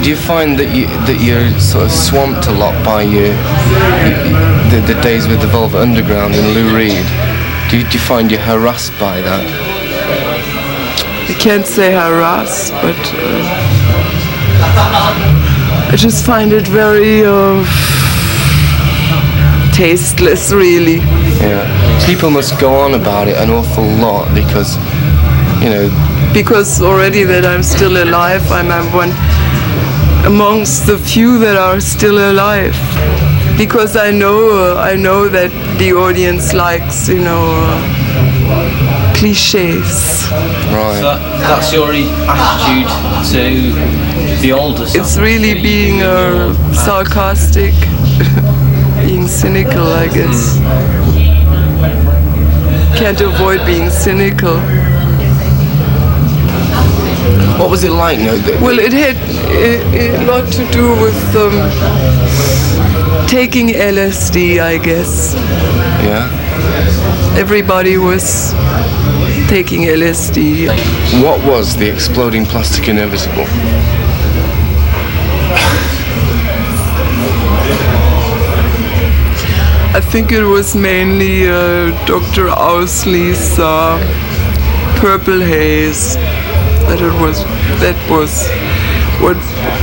Do you find that you're sort of swamped a lot by the days with the Velvet Underground and Lou Reed? Do you find you're harassed by that? I can't say harassed, but I just find it very tasteless, really. Yeah. People must go on about it an awful lot because, you know. Because already that I'm still alive, I'm one amongst the few that are still alive. Because I know that the audience likes, cliches. Right. So that's your attitude to the older stuff. It's really being sarcastic, being cynical, I guess. Can't avoid being cynical. What was it like? Well, it had a lot to do with taking LSD, I guess. Yeah. Everybody was taking LSD. What was the exploding plastic inevitable? I think it was mainly Dr. Ausley's Purple Haze. That was what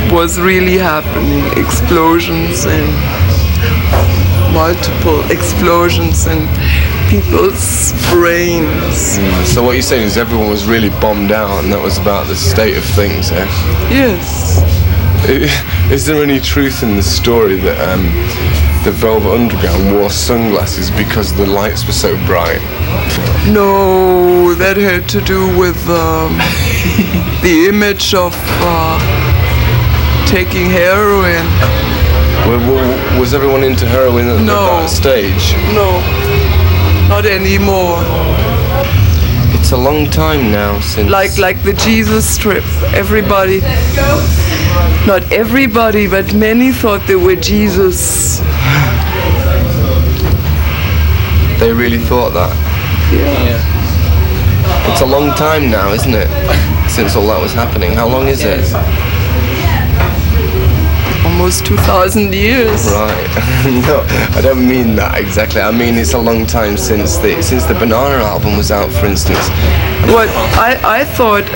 was really happening. Explosions and multiple explosions in people's brains. So what you're saying is everyone was really bombed out, and that was about the state of things, eh? Yes. Is there any truth in the story that the Velvet Underground wore sunglasses because the lights were so bright? No, that had to do with the image of taking heroin. Was everyone into heroin at that stage? No, not anymore. It's a long time now since... Like the Jesus trip. Everybody, not everybody, but many thought they were Jesus. They really thought that? Yeah. It's a long time now, isn't it? Since all that was happening. How long is it? Almost 2,000 years. Right. No, I don't mean that exactly. I mean it's a long time since the Banana album was out, for instance. What I thought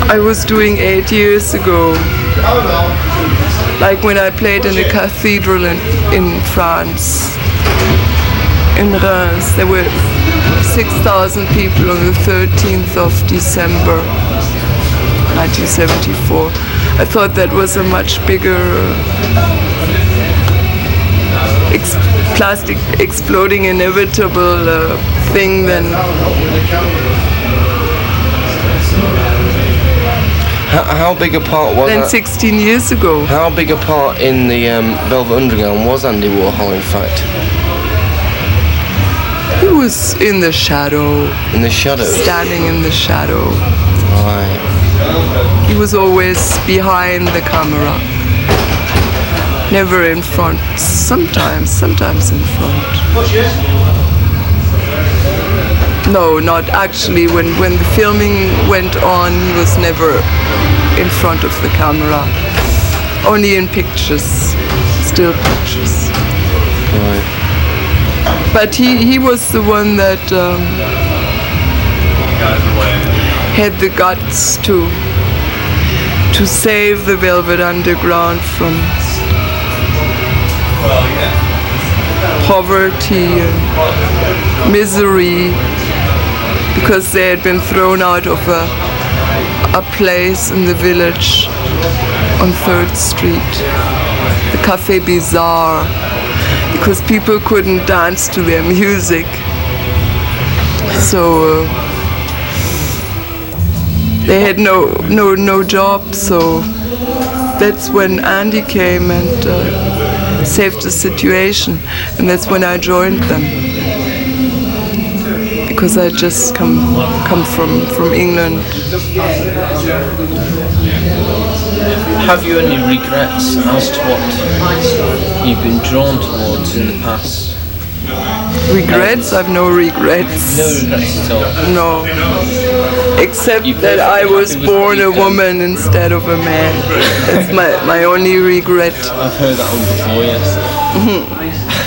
I was doing 8 years ago. Like when I played in a cathedral in France. In Reims, there were 6,000 people on the 13th of December 1974. I thought that was a much bigger plastic exploding inevitable thing than... How big a part was than 16 years ago. How big a part in the Velvet Underground was Andy Warhol, in fact? He was in the shadow. In the shadow? Standing in the shadow. Right. He was always behind the camera. Never in front. Sometimes in front. No, not actually. When the filming went on, he was never in front of the camera. Only in pictures. Still pictures. Right. But he was the one that had the guts to save the Velvet Underground from poverty and misery, because they had been thrown out of a place in the village on 3rd Street, the Café Bizarre, because people couldn't dance to their music. So they had no job, so that's when Andy came and saved the situation, and that's when I joined them, because I just come from England. Have you any regrets as to what you've been drawn towards in the past? Regrets? I've no regrets. No regrets at all. No. Except You're that I perfectly was happy with born what a you've done. woman instead of a man. That's my only regret. I've heard that one before, yes.